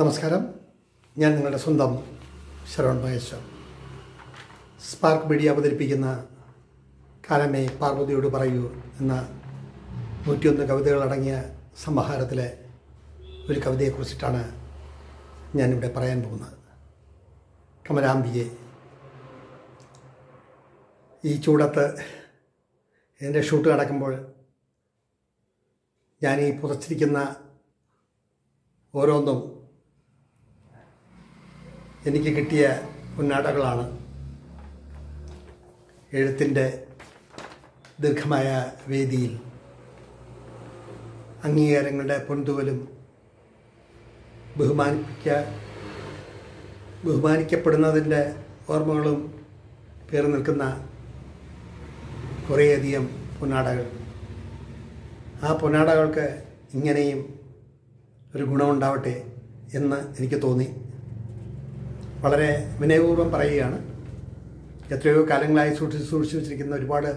നമസ്കാരം. ഞാൻ നിങ്ങളുടെ സ്വന്തം ശരവൺ മഹേശ്വർ. സ്പാർക്ക് മീഡിയ അവതരിപ്പിക്കുന്ന കാലമേ പാർവതിയോട് പറയൂ എന്ന 101 കവിതകളടങ്ങിയ സമാഹാരത്തിലെ ഒരു കവിതയെക്കുറിച്ചിട്ടാണ് ഞാനിവിടെ പറയാൻ പോകുന്നത്. കമലാംബികെ. ഈ ചൂടത്ത് എൻ്റെ ഷൂട്ട് നടക്കുമ്പോൾ ഞാനീ പുതച്ചിരിക്കുന്ന ഓരോന്നും എനിക്ക് കിട്ടിയ പൊന്നാടകളാണ്. എഴുത്തിൻ്റെ ദീർഘമായ വേദിയിൽ അംഗീകാരങ്ങളുടെ പൊൻതൂവലും ബഹുമാനിക്കപ്പെടുന്നതിൻ്റെ ഓർമ്മകളും പേറി നിൽക്കുന്ന കുറേയധികം പൊന്നാടകൾ. ആ പൊന്നാടകൾക്ക് ഇങ്ങനെയും ഒരു ഗുണമുണ്ടാവട്ടെ എന്ന് എനിക്ക് തോന്നി. വളരെ വിനയപൂർവ്വം പറയുകയാണ്. എത്രയോ കാലങ്ങളായി സൂക്ഷിച്ചു വെച്ചിരിക്കുന്ന ഒരുപാട്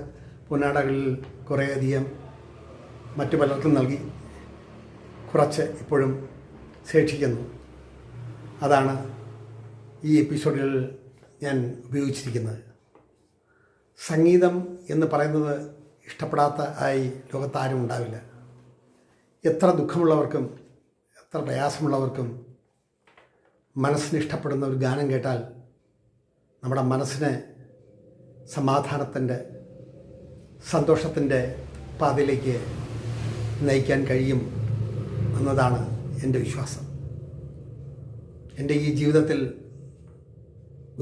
പൊന്നാടകളിൽ കുറേയധികം മറ്റു പലർക്കും നൽകി, കുറച്ച് ഇപ്പോഴും ശേഷിക്കുന്നു. അതാണ് ഈ എപ്പിസോഡിൽ ഞാൻ ഉപയോഗിച്ചിരിക്കുന്നത്. സംഗീതം എന്ന് പറയുന്നത് ഇഷ്ടപ്പെടാത്ത ആയി ലോകത്താരും ഉണ്ടാവില്ല. എത്ര ദുഃഖമുള്ളവർക്കും എത്ര പ്രയാസമുള്ളവർക്കും മനസ്സിന് ഇഷ്ടപ്പെടുന്ന ഒരു ഗാനം കേട്ടാൽ നമ്മുടെ മനസ്സിനെ സമാധാനത്തിൻ്റെ, സന്തോഷത്തിൻ്റെ പാതയിലേക്ക് നയിക്കാൻ കഴിയും എന്നതാണ് എൻ്റെ വിശ്വാസം. എൻ്റെ ഈ ജീവിതത്തിൽ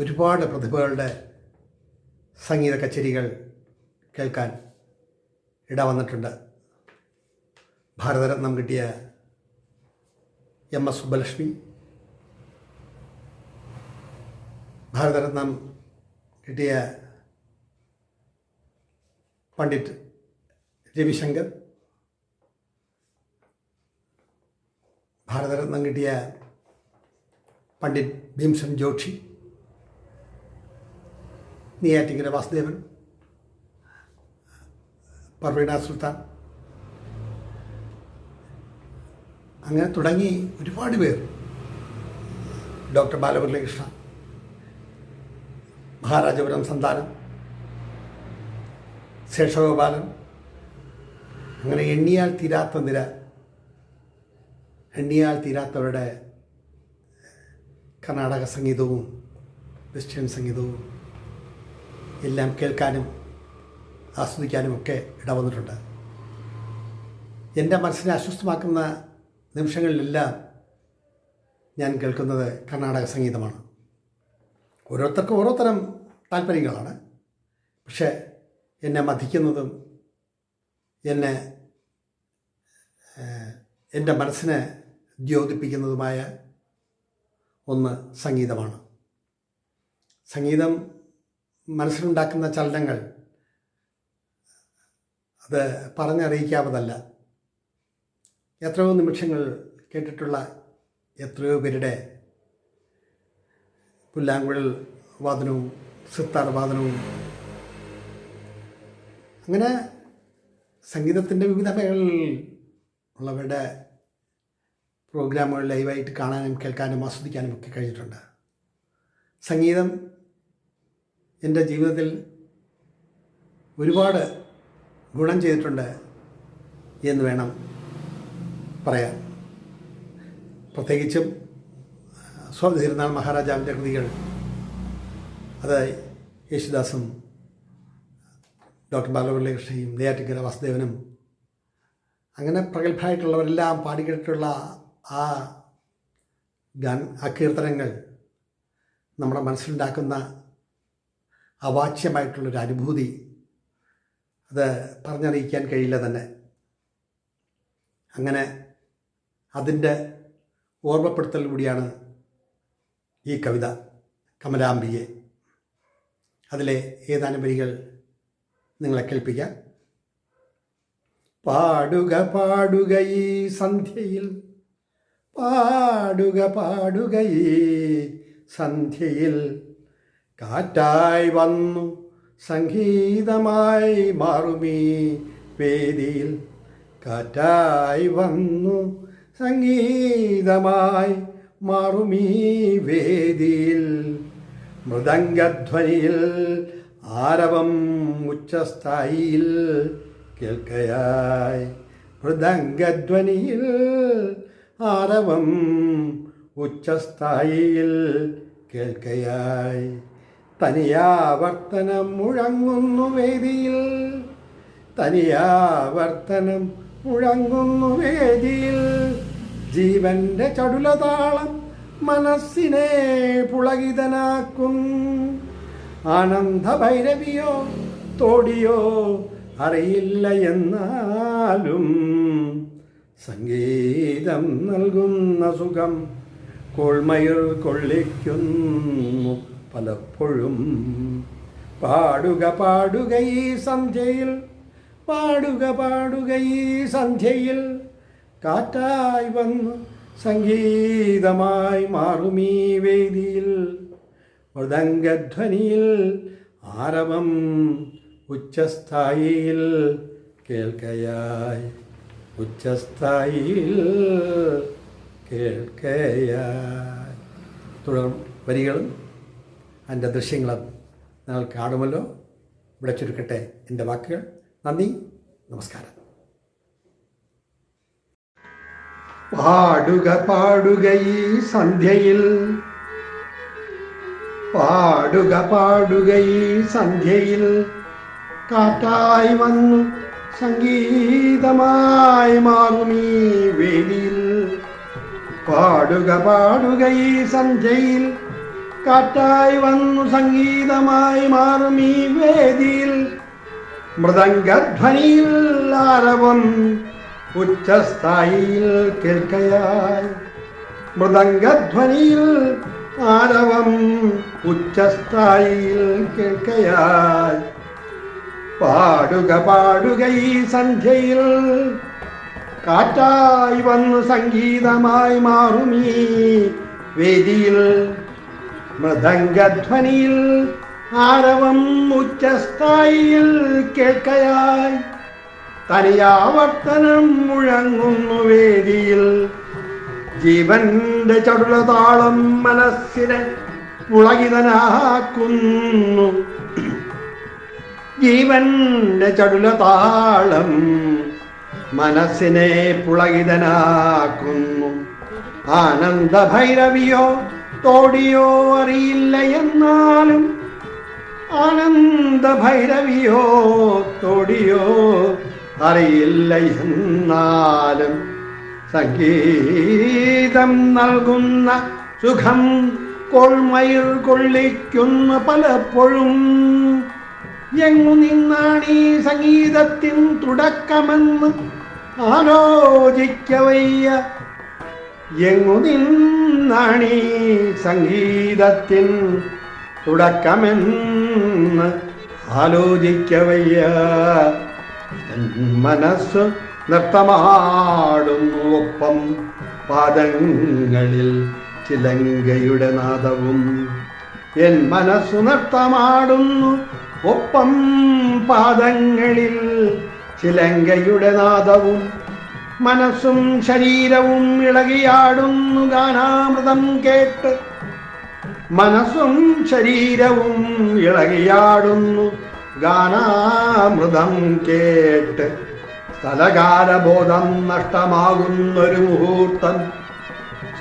ഒരുപാട് പ്രതിഭകളുടെ സംഗീത കച്ചേരികൾ കേൾക്കാൻ ഇടവന്നിട്ടുണ്ട്. ഭാരതരത്നം കിട്ടിയ MS സുബ്ബലക്ഷ്മി, ഭാരതരത്നം കിട്ടിയ പണ്ഡിറ്റ് രവിശങ്കർ, ഭാരതരത്നം കിട്ടിയ പണ്ഡിറ്റ് ഭീംസൻ ജോഷി, നെയ്യാറ്റിൻകര വാസുദേവൻ, പർവീണ സുൽത്താൻ, അങ്ങനെ തുടങ്ങി ഒരുപാട് പേർ, ഡോക്ടർ ബാലമുരളീകൃഷ്ണ, മഹാരാജപുരം സന്താനം, ശേഷഗോപാലൻ, അങ്ങനെ എണ്ണിയാൽ തീരാത്തവരുടെ കർണാടക സംഗീതവും വെസ്റ്റേൺ സംഗീതവും എല്ലാം കേൾക്കാനും ആസ്വദിക്കാനും ഒക്കെ ഇടവന്നിട്ടുണ്ട്. എൻ്റെ മനസ്സിനെ അസ്വസ്ഥമാക്കുന്ന നിമിഷങ്ങളിലെല്ലാം ഞാൻ കേൾക്കുന്നത് കർണാടക സംഗീതമാണ്. ഓരോരുത്തർക്കും ഓരോ തരം താല്പര്യങ്ങളാണ്. പക്ഷേ എന്നെ മഥിക്കുന്നതും എൻ്റെ മനസ്സിനെ ദ്യോതിപ്പിക്കുന്നതുമായ ഒന്ന് സംഗീതമാണ്. സംഗീതം മനസ്സിലുണ്ടാക്കുന്ന ചലനങ്ങൾ അത് പറഞ്ഞറിയിക്കാവതല്ല. എത്രയോ നിമിഷങ്ങൾ കേട്ടിട്ടുള്ള എത്രയോ പേരുടെ പുല്ലാങ്കുഴൽ വാദനവും സിത്താർ വാദനവും, അങ്ങനെ സംഗീതത്തിൻ്റെ വിവിധ മേഖലകളിൽ ഉള്ളവരുടെ പ്രോഗ്രാമുകൾ ലൈവായിട്ട് കാണാനും കേൾക്കാനും ആസ്വദിക്കാനും ഒക്കെ കഴിഞ്ഞിട്ടുണ്ട്. സംഗീതം എൻ്റെ ജീവിതത്തിൽ ഒരുപാട് ഗുണം ചെയ്തിട്ടുണ്ട് എന്ന് വേണം പറയാൻ. പ്രത്യേകിച്ചും തിരുനാൾ മഹാരാജാവിൻ്റെ കൃതികൾ, അത് യേശുദാസും ഡോക്ടർ ബാലമുരളീകൃഷ്ണയും നെയ്യാറ്റിൻകര വാസുദേവനും അങ്ങനെ പ്രഗത്ഭരായിട്ടുള്ളവരെല്ലാം പാടിക്കേട്ടിട്ടുള്ള ആ കീർത്തനങ്ങൾ നമ്മുടെ മനസ്സിലുണ്ടാക്കുന്ന അവാച്യമായിട്ടുള്ളൊരു അനുഭൂതി, അത് പറഞ്ഞറിയിക്കാൻ കഴിയില്ല തന്നെ. അങ്ങനെ അതിൻ്റെ ഓർമ്മപ്പെടുത്തൽ കൂടിയാണ് ഈ കവിത കമലാംബികെ. അതിലെ ഏതാനും വരികൾ നിങ്ങളെ കേൾപ്പിക്കാം. പാടുക പാടുക ഈ സന്ധ്യയിൽ, പാടുക പാടുക ഈ സന്ധ്യയിൽ, കാറ്റായി വന്നു സംഗീതമായി മാറുമീ വേദിയിൽ, കാറ്റായി വന്നു സംഗീതമായി മാറുമീ വേദിയിൽ. മൃദംഗധ്വനിയിൽ ആരവം ഉച്ചസ്ഥായിയിൽ കേൾക്കയായി. മൃദംഗധ്വനിയിൽ ആരവം ഉച്ചസ്ഥായിയിൽ കേൾക്കയായി. തനിയാവർത്തനം മുഴങ്ങുന്നു വേദിയിൽ. തനിയാവർത്തനം മുഴങ്ങുന്നു വേദിയിൽ. ജീവന്റെ ചടുലതാളം മനസ്സിനെ പുളകിതനാക്കും. ആനന്ദഭൈരവിയോ തോടിയോ അറിയില്ല എന്നാലും സംഗീതം നൽകുന്ന സുഖം കോൾമയിൽ കൊള്ളിക്കുന്നു പലപ്പോഴും. പാടുക പാടുക ഈ സന്ധ്യയിൽ, പാടുക പാടുക ഈ സന്ധ്യയിൽ, കാറ്റായി വന്ന് സംഗീതമായി മാറുമീ വേദിയിൽ. മൃദംഗധ്വനിയിൽ ആരവം ഉച്ചസ്ഥായിയിൽ കേൾക്കയായി. ഉച്ചസ്ഥായിയിൽ കേൾക്കയായി. തുടർ വരികളും അതിൻ്റെ ദൃശ്യങ്ങളും നിങ്ങൾ കാണുമല്ലോ. ഇവിടെ ചുരുക്കട്ടെ എൻ്റെ വാക്കുകൾ. നന്ദി, നമസ്കാരം. പാടുക പാടുക ഈ സന്ധ്യയിൽ, പാടുക പാടുക ഈ സന്ധ്യയിൽ, കാറ്റായി വന്നു സംഗീതമായി മാറുമീ വേദിയിൽ. പാടുക പാടുക ഈ സന്ധ്യയിൽ, കാറ്റായി വന്നു സംഗീതമായി മാറുമീ വേദിയിൽ. മൃദംഗധ്വനിയിൽ ആരവം ഉച്ചസ്ഥായിയിൽ കേൾക്കയായി. മൃദംഗധ്വനിയിൽ ആരവം ഉച്ചസ്ഥായിയിൽ കേൾക്കയായി. പാടുക പാടുക ഈ സന്ധ്യയിൽ, കാറ്റായി വന്നു സംഗീതമായി മാറുമീ വേദിയിൽ. മൃദംഗധ്വനിയിൽ ആരവം ഉച്ചസ്ഥായിയിൽ കേൾക്കയായി. തനിയാവർത്തനം മുഴങ്ങുന്നു വേദിയിൽ. ജീവന്റെ ചടുലതാളം മനസ്സിനെ പുളകിതനാക്കുന്നു. ജീവന്റെ ചടുലതാളം മനസ്സിനെ പുളകിതനാക്കുന്നു. ആനന്ദഭൈരവിയോ തോടിയോ അറിയില്ല എന്നാലും, ആനന്ദഭൈരവിയോ തോടിയോ അറിയില്ല എന്നാലും, സംഗീതം നൽകുന്ന സുഖം കോൾമയിൽ കൊള്ളിക്കുന്ന പലപ്പോഴും. എങ്ങു നിന്നാണീ സംഗീതത്തിൻ തുടക്കമെന്ന് ആലോചിക്കവയ്യ. എങ്ങു നിന്നാണീ സംഗീതത്തിൻ തുടക്കമെന്ന് ആലോചിക്കവയ്യ. മനസ്സ് നൃത്തമാടുന്നു ഒപ്പം പാദങ്ങളിൽ ചിലങ്കയുടെ നാദവും. എൻ മനസ്സു നൃത്തമാടുന്നു ഒപ്പം പാദങ്ങളിൽ ചിലങ്കയുടെ നാദവും. മനസ്സും ശരീരവും ഇളകിയാടുന്നു ഗാനാമൃതം കേട്ട്. മനസ്സും ശരീരവും ഇളകിയാടുന്നു ഗാനാമൃതം കേട്ട്. സ്ഥലകാലബോധം നഷ്ടമാകുന്നൊരു മുഹൂർത്തം,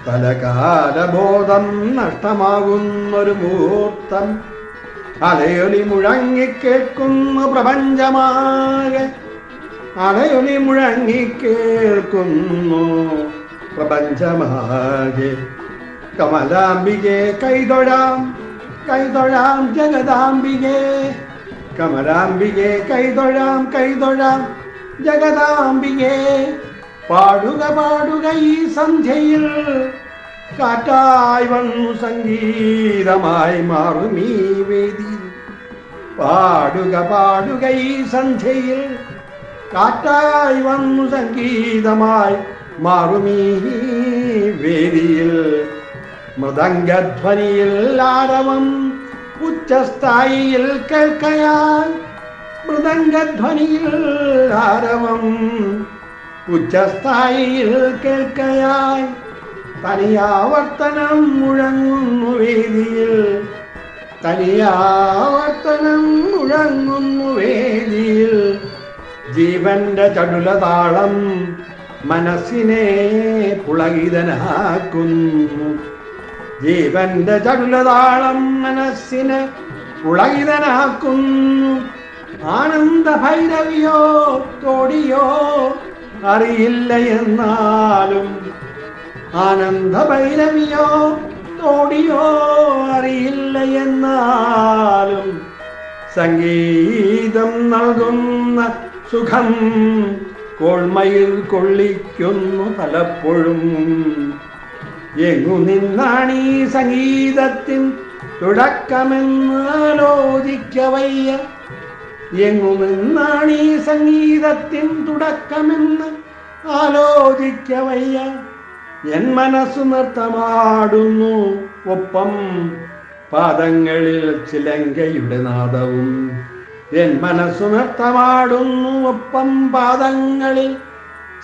സ്ഥലകാലബോധം നഷ്ടമാകുന്നൊരു മുഹൂർത്തം. അലയൊലി മുഴങ്ങിക്കേൾക്കുന്നു പ്രപഞ്ചമാകെ, അലയൊലി മുഴങ്ങിക്കേൾക്കുന്നു പ്രപഞ്ചമാകെ. കമലാംബികെ കൈതൊഴാം, കൈതൊഴാം ജഗദാംബികെ. കമലാംബികെ കൈതൊഴാം, കൈതൊഴാം ജഗദാംബികെ. പാടുക പാടുക ഈ സന്ധ്യയിൽ, കാറ്റായി വന്നു സംഗീതമായി മാറുമീ വേദിയിൽ. പാടുക പാടുക ഈ സന്ധ്യയിൽ, കാറ്റായി വന്നു സംഗീതമായി മാറുമീ വേദിയിൽ. മൃദംഗധ്വനിയിൽ ആരവം ഉച്ചസ്ഥായിയിൽ കേൾക്കയായി. മൃദംഗധ്വനിയിൽ ആരവം ഉച്ചസ്ഥായിയിൽ കേൾക്കയായി. തനിയാവർത്തനം മുഴങ്ങുന്നു വേദിയിൽ, തനിയാവർത്തനം മുഴങ്ങുന്നു വേദിയിൽ. ജീവന്റെ ചടുലതാളം മനസ്സിനെ പുളകിതനാക്കുന്നു, ജീവന്റെ ചടുലതാളം മനസ്സിനെ പുളകിതനാക്കുന്നു. ആനന്ദ ഭൈരവിയോ തോടിയോ അറിയില്ല എന്നാലും, ആനന്ദ ഭൈരവിയോ തോടിയോ അറിയില്ല എന്നാലും, സംഗീതം നൽകുന്ന സുഖം കോൾമയിൽ കൊള്ളിക്കുന്നു പലപ്പോഴും. എങ്ങു നിന്നാണീ സംഗീതത്തിൻ തുടക്കമെന്ന് ആലോചിക്കവയ്യ, എങ്ങു നിന്നാണീ സംഗീതത്തിൻ തുടക്കമെന്ന് ആലോചിക്കവയ്യ. എൻ മനസ്സു നൃത്തമാടുന്നു ഒപ്പം പാദങ്ങളിൽ ചിലങ്കയുടെ നാദവും, എൻ മനസ്സു നൃത്തമാടുന്നു ഒപ്പം പാദങ്ങളിൽ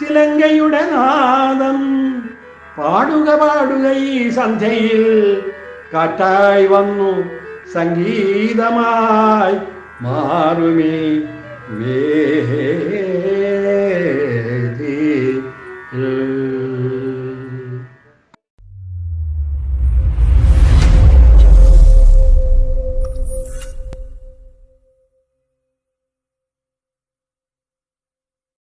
ചിലങ്കയുടെ നാദം. പാടുക പാടുക ഈ സന്ധ്യയിൽ കാറ്റായി വന്നു സംഗീതമായി മാറുമേ വേദി.